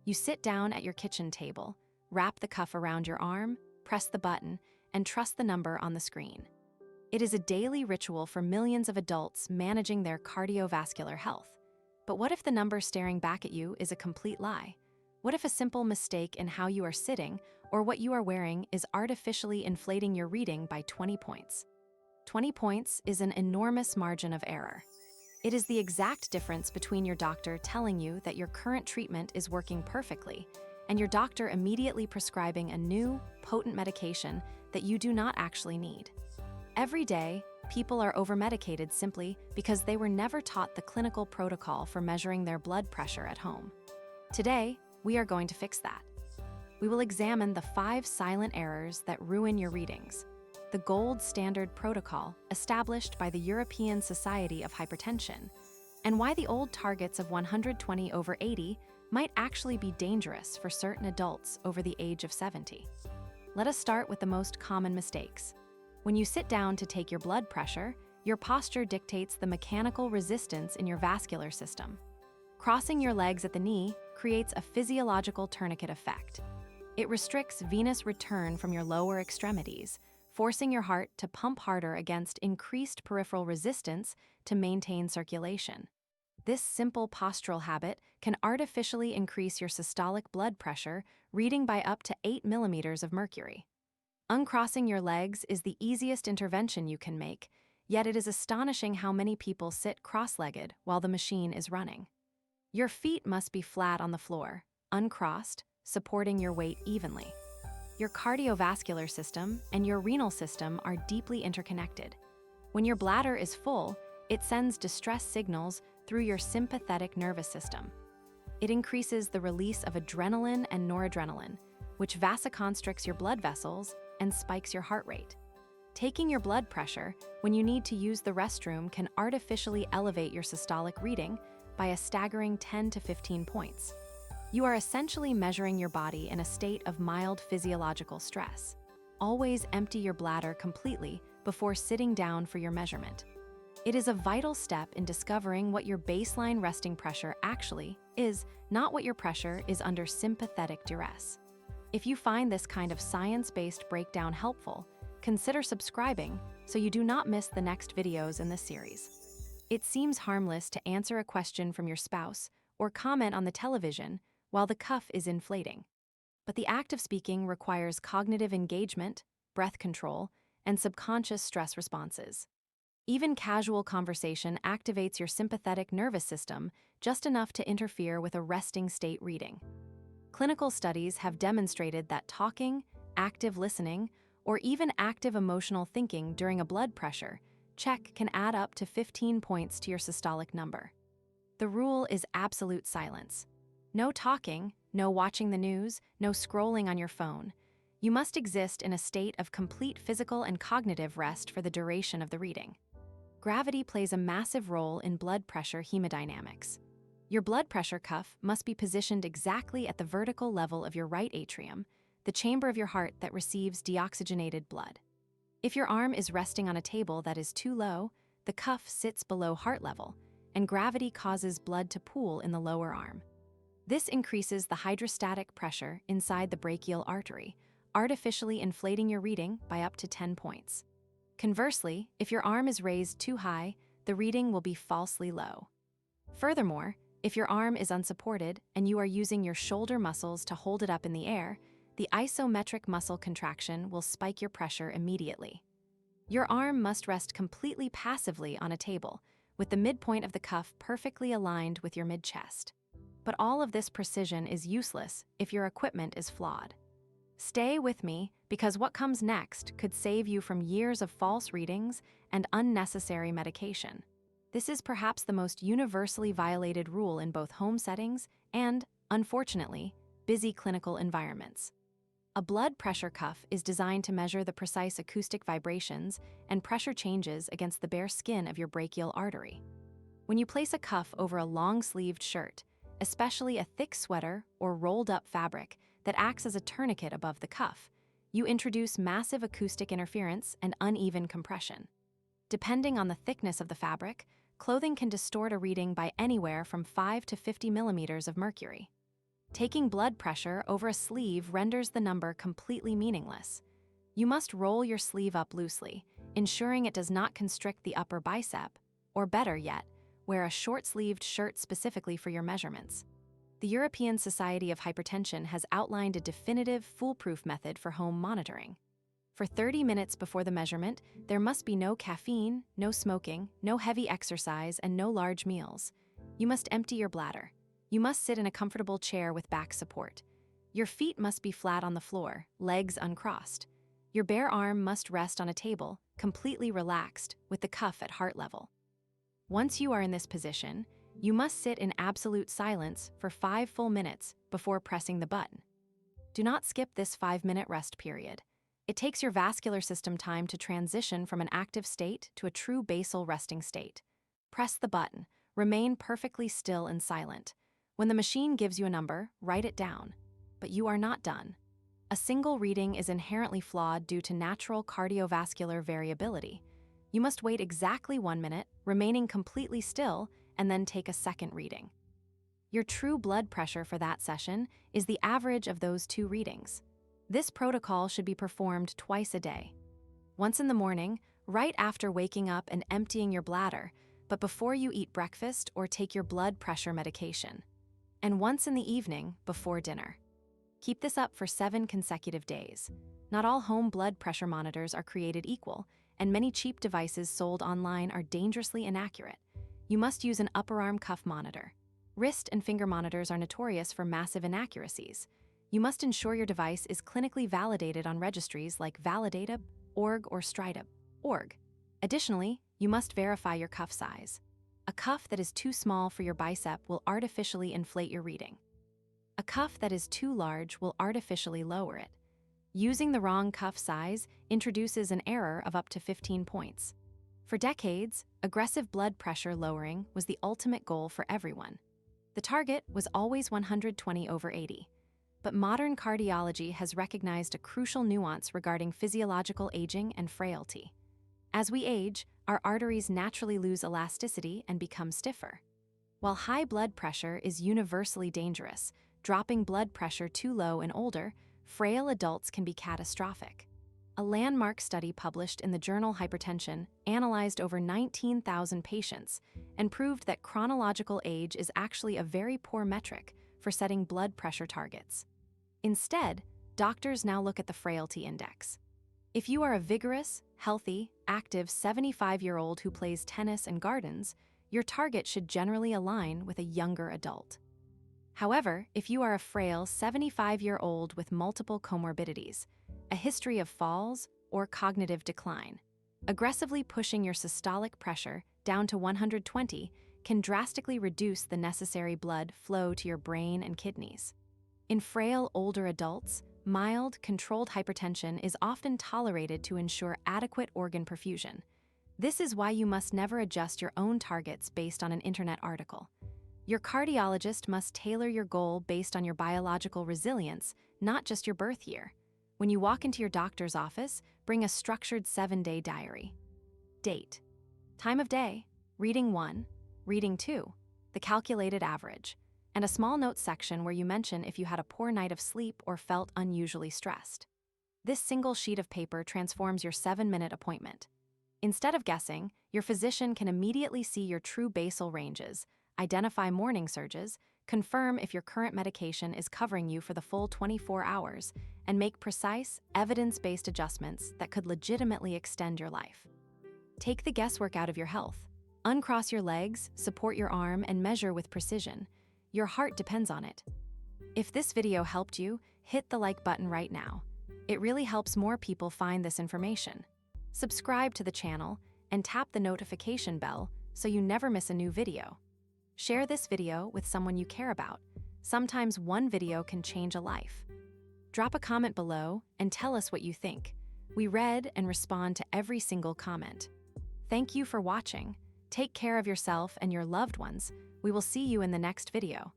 You sit down at your kitchen table, wrap the cuff around your arm, press the button, and trust the number on the screen. It is a daily ritual for millions of adults managing their cardiovascular health. But what if the number staring back at you is a complete lie? What if a simple mistake in how you are sitting or what you are wearing is artificially inflating your reading by 20 points? 20 points is an enormous margin of error. It is the exact difference between your doctor telling you that your current treatment is working perfectly and your doctor immediately prescribing a new, potent medication that you do not actually need. Every day, people are overmedicated simply because they were never taught the clinical protocol for measuring their blood pressure at home. Today, we are going to fix that. We will examine the 5 silent errors that ruin your readings, the gold standard protocol established by the European Society of Hypertension, and why the old targets of 120/80 might actually be dangerous for certain adults over the age of 70. Let us start with the most common mistakes. When you sit down to take your blood pressure, your posture dictates the mechanical resistance in your vascular system. Crossing your legs at the knee creates a physiological tourniquet effect. It restricts venous return from your lower extremities, forcing your heart to pump harder against increased peripheral resistance to maintain circulation. This simple postural habit can artificially increase your systolic blood pressure, reading by up to 8 millimeters of mercury. Uncrossing your legs is the easiest intervention you can make, yet it is astonishing how many people sit cross-legged while the machine is running. Your feet must be flat on the floor, uncrossed, supporting your weight evenly. Your cardiovascular system and your renal system are deeply interconnected. When your bladder is full, it sends distress signals through your sympathetic nervous system. It increases the release of adrenaline and noradrenaline, which vasoconstricts your blood vessels and spikes your heart rate. Taking your blood pressure when you need to use the restroom can artificially elevate your systolic reading by a staggering 10 to 15 points. You are essentially measuring your body in a state of mild physiological stress. Always empty your bladder completely before sitting down for your measurement. It is a vital step in discovering what your baseline resting pressure actually is, not what your pressure is under sympathetic duress. If you find this kind of science-based breakdown helpful, consider subscribing so you do not miss the next videos in this series. It seems harmless to answer a question from your spouse or comment on the television while the cuff is inflating. But the act of speaking requires cognitive engagement, breath control, and subconscious stress responses. Even casual conversation activates your sympathetic nervous system just enough to interfere with a resting state reading. Clinical studies have demonstrated that talking, active listening, or even active emotional thinking during a blood pressure check can add up to 15 points to your systolic number. The rule is absolute silence. No talking, no watching the news, no scrolling on your phone. You must exist in a state of complete physical and cognitive rest for the duration of the reading. Gravity plays a massive role in blood pressure hemodynamics. Your blood pressure cuff must be positioned exactly at the vertical level of your right atrium, the chamber of your heart that receives deoxygenated blood. If your arm is resting on a table that is too low, the cuff sits below heart level, and gravity causes blood to pool in the lower arm. This increases the hydrostatic pressure inside the brachial artery, artificially inflating your reading by up to 10 points. Conversely, if your arm is raised too high, the reading will be falsely low. Furthermore, if your arm is unsupported and you are using your shoulder muscles to hold it up in the air, the isometric muscle contraction will spike your pressure immediately. Your arm must rest completely passively on a table, with the midpoint of the cuff perfectly aligned with your mid-chest. But all of this precision is useless if your equipment is flawed. Stay with me, because what comes next could save you from years of false readings and unnecessary medication. This is perhaps the most universally violated rule in both home settings and, unfortunately, busy clinical environments. A blood pressure cuff is designed to measure the precise acoustic vibrations and pressure changes against the bare skin of your brachial artery. When you place a cuff over a long-sleeved shirt, especially a thick sweater or rolled-up fabric that acts as a tourniquet above the cuff, you introduce massive acoustic interference and uneven compression. Depending on the thickness of the fabric, clothing can distort a reading by anywhere from 5 to 50 millimeters of mercury. Taking blood pressure over a sleeve renders the number completely meaningless. You must roll your sleeve up loosely, ensuring it does not constrict the upper bicep, or better yet, wear a short-sleeved shirt specifically for your measurements. The European Society of Hypertension has outlined a definitive, foolproof method for home monitoring. For 30 minutes before the measurement, there must be no caffeine, no smoking, no heavy exercise, and no large meals. You must empty your bladder. You must sit in a comfortable chair with back support. Your feet must be flat on the floor, legs uncrossed. Your bare arm must rest on a table, completely relaxed, with the cuff at heart level. Once you are in this position, you must sit in absolute silence for 5 full minutes before pressing the button. Do not skip this 5-minute rest period. It takes your vascular system time to transition from an active state to a true basal resting state. Press the button. Remain perfectly still and silent. When the machine gives you a number, write it down. But you are not done. A single reading is inherently flawed due to natural cardiovascular variability. You must wait exactly 1 minute, remaining completely still, and then take a second reading. Your true blood pressure for that session is the average of those 2 readings. This protocol should be performed twice a day. Once in the morning, right after waking up and emptying your bladder, but before you eat breakfast or take your blood pressure medication. And once in the evening, before dinner. Keep this up for 7 consecutive days. Not all home blood pressure monitors are created equal, and many cheap devices sold online are dangerously inaccurate. You must use an upper arm cuff monitor. Wrist and finger monitors are notorious for massive inaccuracies. You must ensure your device is clinically validated on registries like Validata.org or Strida.org. Additionally, you must verify your cuff size. A cuff that is too small for your bicep will artificially inflate your reading. A cuff that is too large will artificially lower it. Using the wrong cuff size introduces an error of up to 15 points. For decades, aggressive blood pressure lowering was the ultimate goal for everyone. The target was always 120/80. But modern cardiology has recognized a crucial nuance regarding physiological aging and frailty. As we age, our arteries naturally lose elasticity and become stiffer. While high blood pressure is universally dangerous, dropping blood pressure too low in older, frail adults can be catastrophic. A landmark study published in the journal Hypertension analyzed over 19,000 patients and proved that chronological age is actually a very poor metric for setting blood pressure targets. Instead, doctors now look at the frailty index. If you are a vigorous, healthy, active 75-year-old who plays tennis and gardens, your target should generally align with a younger adult. However, if you are a frail 75-year-old with multiple comorbidities, a history of falls, or cognitive decline, aggressively pushing your systolic pressure down to 120 can drastically reduce the necessary blood flow to your brain and kidneys. In frail older adults, mild, controlled hypertension is often tolerated to ensure adequate organ perfusion. This is why you must never adjust your own targets based on an internet article. Your cardiologist must tailor your goal based on your biological resilience, not just your birth year. When you walk into your doctor's office, bring a structured 7-day diary. Date. Time of day. Reading 1. Reading 2. The calculated average. And a small notes section where you mention if you had a poor night of sleep or felt unusually stressed. This single sheet of paper transforms your 7-minute appointment. Instead of guessing, your physician can immediately see your true basal ranges, identify morning surges, confirm if your current medication is covering you for the full 24 hours, and make precise, evidence-based adjustments that could legitimately extend your life. Take the guesswork out of your health. Uncross your legs, support your arm, and measure with precision. Your heart depends on it. If this video helped you, hit the like button right now. It really helps more people find this information. Subscribe to the channel and tap the notification bell so you never miss a new video. Share this video with someone you care about. Sometimes one video can change a life. Drop a comment below and tell us what you think. We read and respond to every single comment. Thank you for watching. Take care of yourself and your loved ones. We will see you in the next video.